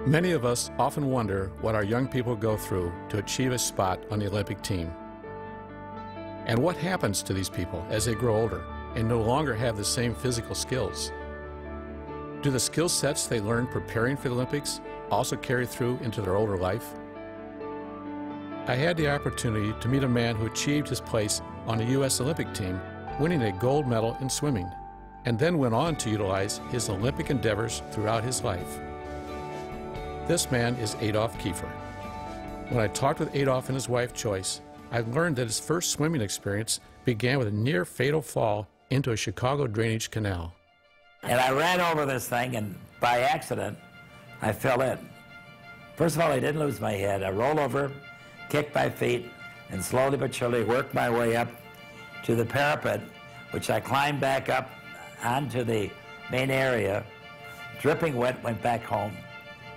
Many of us often wonder what our young people go through to achieve a spot on the Olympic team. And what happens to these people as they grow older and no longer have the same physical skills? Do the skill sets they learn preparing for the Olympics also carry through into their older life? I had the opportunity to meet a man who achieved his place on the U.S. Olympic team, winning a gold medal in swimming, and then went on to utilize his Olympic endeavors throughout his life. This man is Adolph Kiefer. When I talked with Adolph and his wife Joyce, I learned that his first swimming experience began with a near fatal fall into a Chicago drainage canal. And I ran over this thing, and by accident, I fell in. First of all, I didn't lose my head. I rolled over, kicked my feet, and slowly but surely worked my way up to the parapet, which I climbed back up onto the main area, dripping wet, went back home.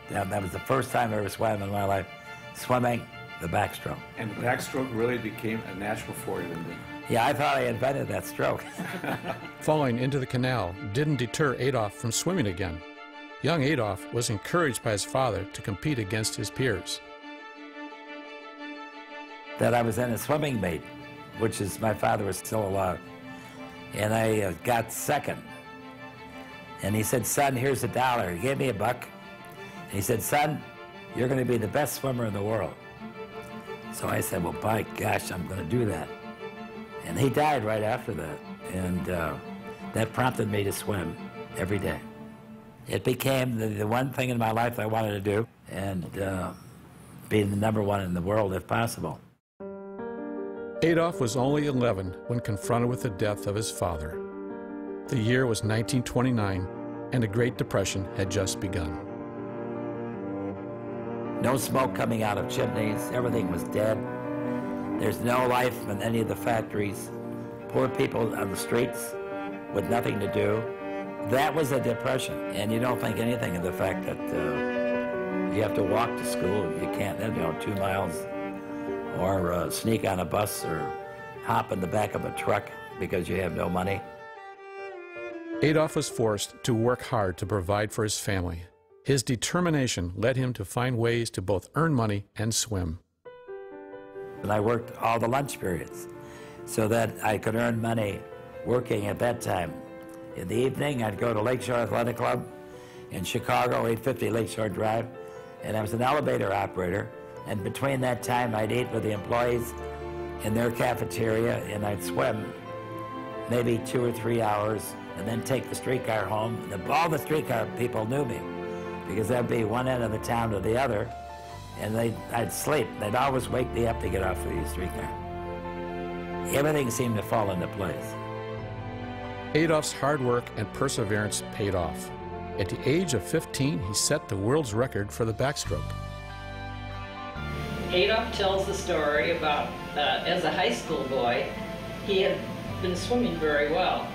That was the first time I ever swam in my life, swimming the backstroke. And the backstroke really became a natural for you, didn't it? Yeah, I thought I invented that stroke. Falling into the canal didn't deter Adolph from swimming again. Young Adolph was encouraged by his father to compete against his peers. That I was in a swimming meet, which is, my father was still alive, and I got second. And he said, "Son, here's $1." He gave me $1. And he said, "Son, you're going to be the best swimmer in the world." So I said, "Well, by gosh, I'm going to do that." And he died right after that, and that prompted me to swim every day. It became the one thing in my life I wanted to do, and being the #1 in the world if possible. Adolph was only 11 when confronted with the death of his father. The year was 1929, and the Great Depression had just begun. No smoke coming out of chimneys, everything was dead. There's no life in any of the factories. Poor people on the streets with nothing to do. That was a depression, and you don't think anything of the fact that you have to walk to school. You can't, 2 miles, or sneak on a bus or hop in the back of a truck because you have no money. Adolph was forced to work hard to provide for his family. His determination led him to find ways to both earn money and swim. And I worked all the lunch periods so that I could earn money working at that time. In the evening, I'd go to Lakeshore Athletic Club in Chicago, 850 Lakeshore Drive, and I was an elevator operator. And between that time, I'd eat with the employees in their cafeteria, and I'd swim maybe 2 or 3 hours, and then take the streetcar home. All the streetcar people knew me, because that'd be one end of the town to the other, and I'd sleep. They'd always wake me up to get off the streetcar. Everything seemed to fall into place. Adolph's hard work and perseverance paid off. At the age of 15, he set the world's record for the backstroke. Adolph tells the story about, as a high school boy, he had been swimming very well.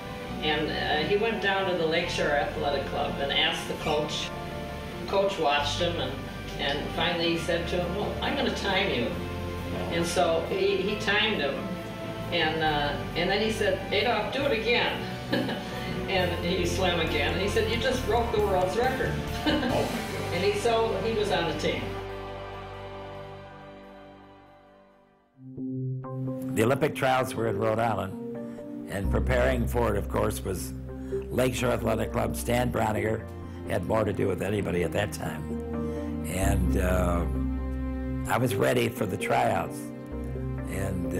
And he went down to the Lakeshore Athletic Club and asked the coach. Coach watched him, and finally he said to him, "Well, I'm going to time you." And so he timed him, and then he said, "Adolph, do it again." And he swam again, and he said, "You just broke the world's record." And he was on the team. The Olympic trials were in Rhode Island, and preparing for it, of course, was Lakeshore Athletic Club. Stan Browninger had more to do with anybody at that time. And I was ready for the tryouts, and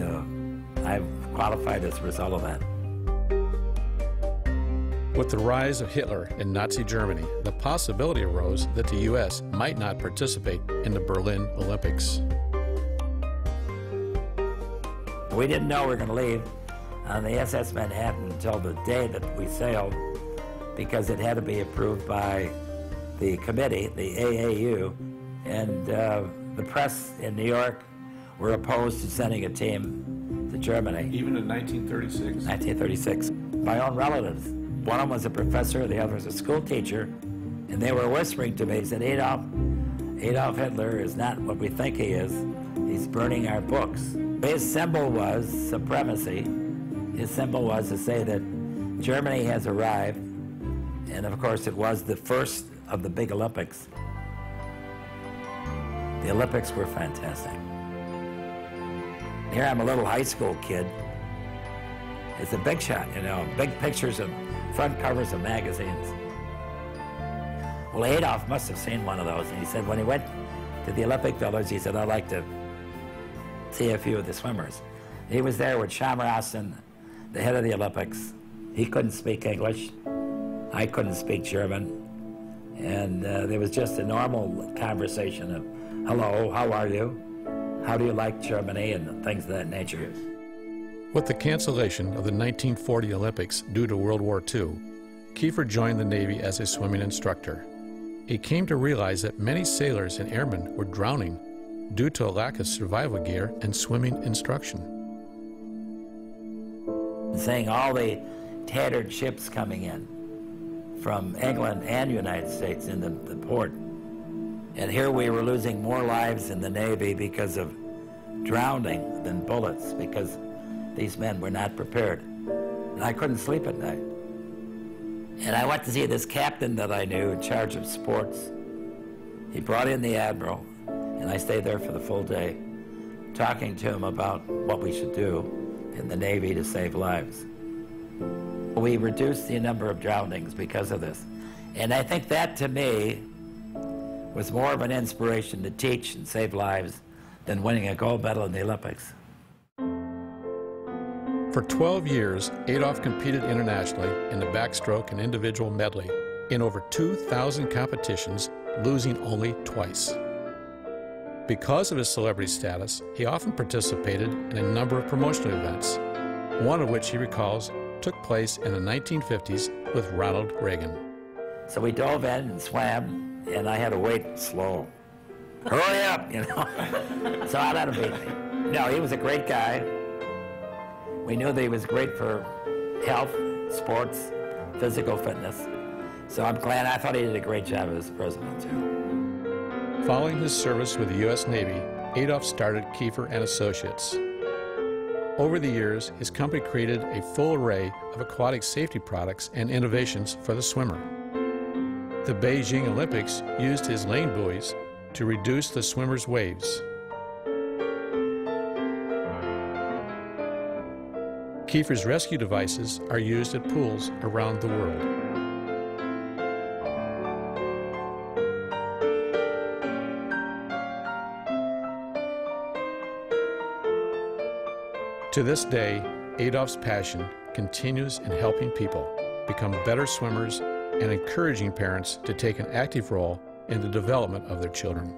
I qualified as a result of that. With the rise of Hitler in Nazi Germany, the possibility arose that the U.S. might not participate in the Berlin Olympics. We didn't know we were going to leave on the SS Manhattan until the day that we sailed, because it had to be approved by the committee, the AAU, and the press in New York were opposed to sending a team to Germany. Even in 1936? 1936. My own relatives. One of them was a professor, the other was a school teacher, and they were whispering to me, said, Adolf Hitler is not what we think he is. He's burning our books. His symbol was supremacy. His symbol was to say that Germany has arrived, and of course it was the first of the big Olympics. The Olympics were fantastic. Here I'm a little high school kid. It's a big shot, you know, big pictures of front covers of magazines. Well, Adolph must have seen one of those, and he said when he went to the Olympic Village, he said, I'd like to see a few of the swimmers. He was there with Shamrasen, the head of the Olympics. He couldn't speak English. I couldn't speak German. And there was just a normal conversation of, hello, how are you? How do you like Germany? And things of that nature. With the cancellation of the 1940 Olympics due to World War II, Kiefer joined the Navy as a swimming instructor. He came to realize that many sailors and airmen were drowning due to a lack of survival gear and swimming instruction. Seeing all the tattered ships coming in from England and United States in the port. And here we were losing more lives in the Navy because of drowning than bullets, because these men were not prepared. And I couldn't sleep at night. And I went to see this captain that I knew in charge of sports. He brought in the admiral, and I stayed there for the full day, talking to him about what we should do in the Navy to save lives. We reduced the number of drownings because of this. And I think that, to me, was more of an inspiration to teach and save lives than winning a gold medal in the Olympics. For 12 years, Adolph competed internationally in the backstroke and individual medley in over 2,000 competitions, losing only twice. Because of his celebrity status, he often participated in a number of promotional events, one of which he recalls took place in the 1950s with Ronald Reagan. So we dove in and swam, and I had to wait slow. Hurry up, you know. So I let him beat me. No, he was a great guy. We knew that he was great for health, sports, physical fitness. So I'm glad. I thought he did a great job as president, too. Following his service with the U.S. Navy, Adolph started Kiefer and Associates. Over the years, his company created a full array of aquatic safety products and innovations for the swimmer. The Beijing Olympics used his lane buoys to reduce the swimmer's waves. Kiefer's rescue devices are used at pools around the world. To this day, Adolph's passion continues in helping people become better swimmers and encouraging parents to take an active role in the development of their children.